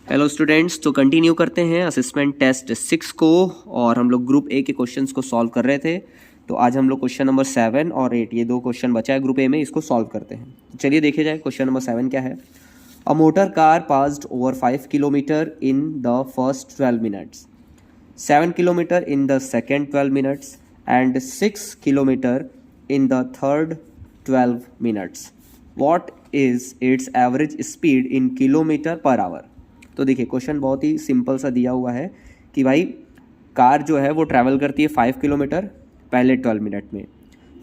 Hello students, तो continue करते हैं असेसमेंट टेस्ट 6 को। और हम लोग ग्रुप ए के क्वेश्चंस को सॉल्व कर रहे थे। तो आज हम लोग क्वेश्चन नंबर 7 और 8 ये दो क्वेश्चन बचा है ग्रुप ए में, इसको सॉल्व करते हैं। तो चलिए देखे जाए क्वेश्चन नंबर 7 क्या है। A motor car passed over 5 kilometre in the first 12 minutes, 7 kilometre in the second 12 minutes and 6 kilometre in the third 12 minutes. What is it's average speed in kilometre per hour. तो देखिए question बहुत ही simple सा दिया हुआ है कि भाई car जो है वो ट्रैवल करती है 5 किलोमीटर पहले 12 मिनट में,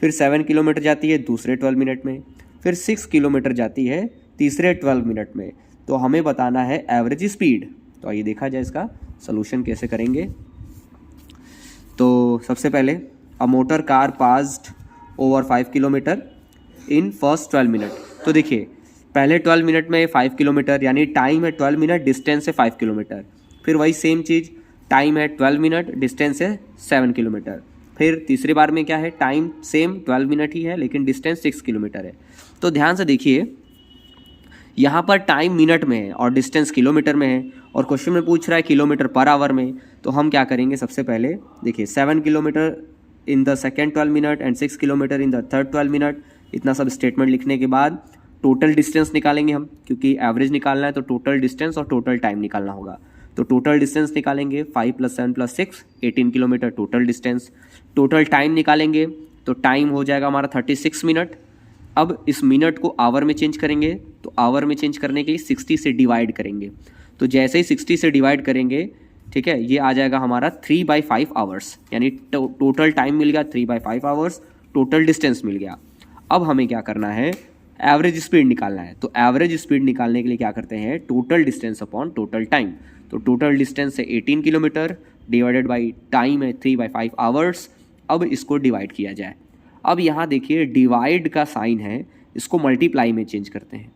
फिर 7 किलोमीटर जाती है दूसरे 12 मिनट में, फिर 6 किलोमीटर जाती है तीसरे 12 मिनट में। तो हमें बताना है एवरेज स्पीड। तो आइए देखा जाए इसका सोल्यूशन कैसे करेंगे। तो सबसे पहले a motor car passed over 5 kilometre in first 12 minute. तो देखिए पहले 12 मिनट में 5 किलोमीटर, यानी टाइम है 12 मिनट, डिस्टेंस है 5 किलोमीटर। फिर वही सेम चीज़, टाइम है 12 मिनट, डिस्टेंस है 7 किलोमीटर। फिर तीसरी बार में क्या है, टाइम सेम 12 मिनट ही है लेकिन डिस्टेंस 6 किलोमीटर है। तो ध्यान से देखिए यहाँ पर टाइम मिनट में है और डिस्टेंस किलोमीटर में है, और क्वेश्चन में पूछ रहा है किलोमीटर पर आवर में। तो हम क्या करेंगे, सबसे पहले देखिए 7 kilometre in the second 12 minute and 6 kilometre in the third 12 minute. इतना सब स्टेटमेंट लिखने के बाद टोटल डिस्टेंस निकालेंगे हम, क्योंकि एवरेज निकालना है तो टोटल डिस्टेंस और टोटल टाइम निकालना होगा। तो टोटल डिस्टेंस निकालेंगे 5 + 7 + 6 18 kilometre total distance. Total time निकालेंगे तो टाइम हो जाएगा हमारा 36 मिनट। अब इस मिनट को आवर में चेंज करेंगे, तो आवर में चेंज करने के लिए 60 से डिवाइड करेंगे। तो जैसे ही 60 से डिवाइड करेंगे, ठीक है, ये आ जाएगा हमारा 3/5 आवर्स, यानी टोटल टाइम मिल गया 3/5 आवर्स, टोटल डिस्टेंस मिल गया। अब हमें क्या करना है, एवरेज स्पीड निकालना है। तो एवरेज स्पीड निकालने के लिए क्या करते हैं, total distance upon total time. तो टोटल डिस्टेंस है 18 किलोमीटर डिवाइडेड बाई टाइम है 3/5 आवर्स। अब इसको डिवाइड किया जाए। अब यहाँ देखिए डिवाइड का साइन है, इसको मल्टीप्लाई में चेंज करते हैं।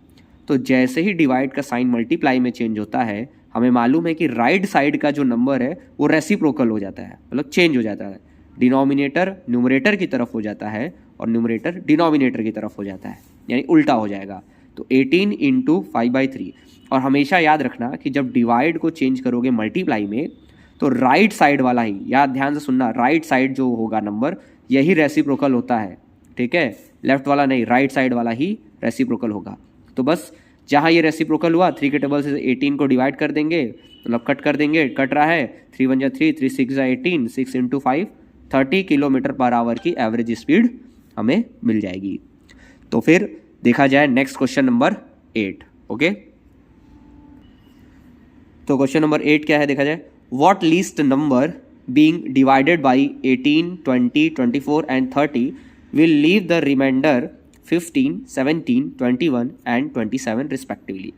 तो जैसे ही डिवाइड का साइन मल्टीप्लाई में चेंज होता है, हमें मालूम है कि राइट साइड का जो नंबर है वो रेसिप्रोकल हो जाता है, मतलब चेंज हो जाता है। डिनोमिनेटर न्यूमरेटर की तरफ हो जाता है और न्यूमरेटर डिनोमिनेटर की तरफ हो जाता है, यानी उल्टा हो जाएगा। तो 18 × 5/3। और हमेशा याद रखना कि जब डिवाइड को चेंज करोगे मल्टीप्लाई में, तो राइट साइड वाला ही, याद ध्यान से सुनना, राइट साइड जो होगा नंबर यही रेसिप्रोकल होता है, ठीक है, लेफ्ट वाला नहीं, राइट साइड वाला ही रेसिप्रोकल होगा। तो बस जहाँ ये रेसिप्रोकल हुआ 3 के टेबल से 18 को डिवाइड कर देंगे, मतलब कट कर देंगे, कट रहा है 3 × 1 = 3, 3 × 6 = 18, 6 × 5 30 किलोमीटर पर आवर की एवरेज स्पीड हमें मिल जाएगी। तो फिर देखा जाए नेक्स्ट क्वेश्चन नंबर 8। ओके, तो क्वेश्चन नंबर 8 क्या है, देखा जाए। What least number being divided by 18, 20, 24 and 30 will leave the remainder 15, 17, 21 and 27 respectively.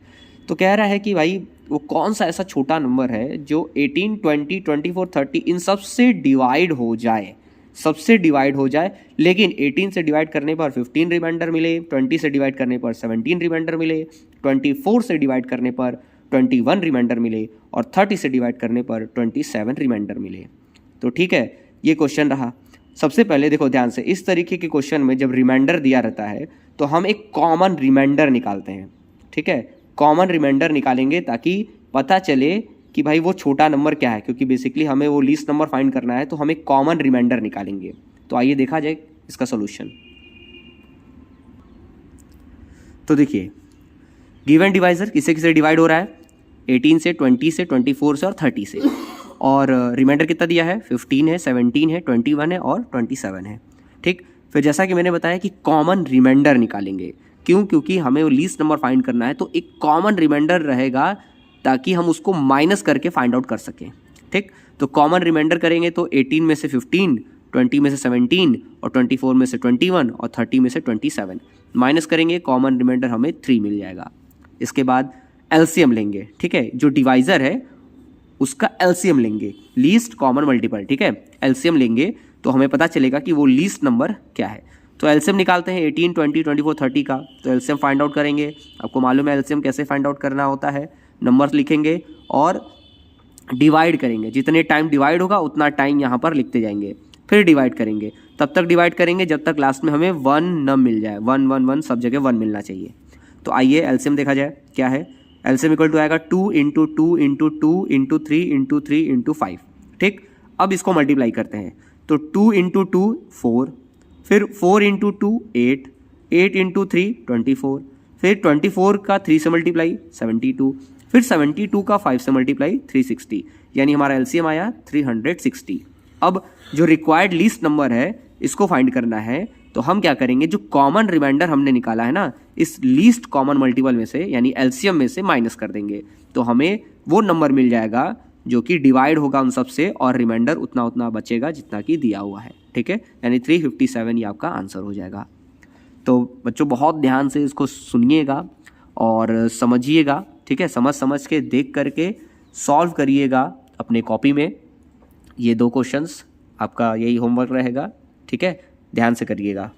तो कह रहा है कि भाई वो कौन सा ऐसा छोटा नंबर है जो 18, 20, 24, 30 इन सब से डिवाइड हो जाए, सबसे डिवाइड हो जाए, लेकिन 18 से डिवाइड करने पर 15 रिमाइंडर मिले, 20 से डिवाइड करने पर 17 रिमाइंडर मिले, 24 से डिवाइड करने पर 21 रिमाइंडर मिले और 30 से डिवाइड करने पर 27 रिमाइंडर मिले। तो ठीक है, ये क्वेश्चन रहा। सबसे पहले देखो ध्यान से, इस तरीके के क्वेश्चन में जब रिमाइंडर दिया रहता है तो हम एक कॉमन रिमाइंडर निकालते हैं, ठीक है, कॉमन रिमाइंडर निकालेंगे ताकि पता चले कि भाई वो छोटा नंबर क्या है, क्योंकि बेसिकली हमें वो लीस्ट नंबर फाइंड करना है, तो हम एक कॉमन रिमाइंडर निकालेंगे। तो आइए देखा जाए इसका सोल्यूशन। तो देखिए गिवन डिवाइजर किसे किसे डिवाइड हो रहा है, 18 से, 20 से, 24 से और 30 से, और रिमाइंडर कितना दिया है, 15 है, 17 है, 21 है और 27 है। ठीक, फिर जैसा कि मैंने बताया कि कॉमन रिमाइंडर निकालेंगे। क्यों, क्योंकि हमें वो लीस्ट नंबर फाइंड करना है, तो एक कॉमन रिमाइंडर रहेगा ताकि हम उसको माइनस करके फाइंड आउट कर सकें। ठीक, तो कॉमन रिमाइंडर करेंगे तो 18 में से 15, 20 में से 17 और 24 में से 21 और 30 में से 27 माइनस करेंगे, कॉमन रिमाइंडर हमें 3 मिल जाएगा। इसके बाद एलसीएम लेंगे, ठीक है, जो डिवाइजर है उसका एलसीएम लेंगे, लीस्ट कॉमन मल्टीपल, ठीक है, एलसीएम लेंगे तो हमें पता चलेगा कि वो लीस्ट नंबर क्या है। तो एलसीएम निकालते हैं 18, 20, 24, 30 का। तो एलसीएम फाइंड आउट करेंगे, आपको मालूम है एलसीएम कैसे फाइंड आउट करना होता है, नंबर्स लिखेंगे और डिवाइड करेंगे, जितने टाइम डिवाइड होगा उतना टाइम यहाँ पर लिखते जाएंगे, फिर डिवाइड करेंगे, तब तक डिवाइड करेंगे जब तक लास्ट में हमें 1 न मिल जाए, 1 1 1 सब जगह 1 मिलना चाहिए। तो आइए एलसीएम देखा जाए क्या है। एलसीएम इक्वल टू आएगा 2 into 2 into 2 into 3 into 3 into 5। ठीक, अब इसको मल्टीप्लाई करते हैं तो 2 इंटू 2 4, फिर 4 इंटू 2 8, 8 इंटू 3 24, फिर 24 का 3 से मल्टीप्लाई 72, फिर 72 का 5 से मल्टीप्लाई 360, यानी हमारा एलसीएम आया 360। अब जो रिक्वायर्ड लीस्ट नंबर है इसको फाइंड करना है, तो हम क्या करेंगे, जो कॉमन रिमाइंडर हमने निकाला है ना, इस लीस्ट कॉमन मल्टीपल में से यानी एलसीएम में से माइनस कर देंगे, तो हमें वो नंबर मिल जाएगा जो कि डिवाइड होगा उन सब से और रिमाइंडर उतना उतना बचेगा जितना कि दिया हुआ है। ठीक है, यानी 357 ये आपका आंसर हो जाएगा। तो बच्चों बहुत ध्यान से इसको सुनिएगा और समझिएगा। ठीक है, समझ के देख करके सॉल्व करिएगा अपने कॉपी में। ये 2 क्वेश्चंस आपका यही होमवर्क रहेगा। ठीक है, ध्यान से करिएगा।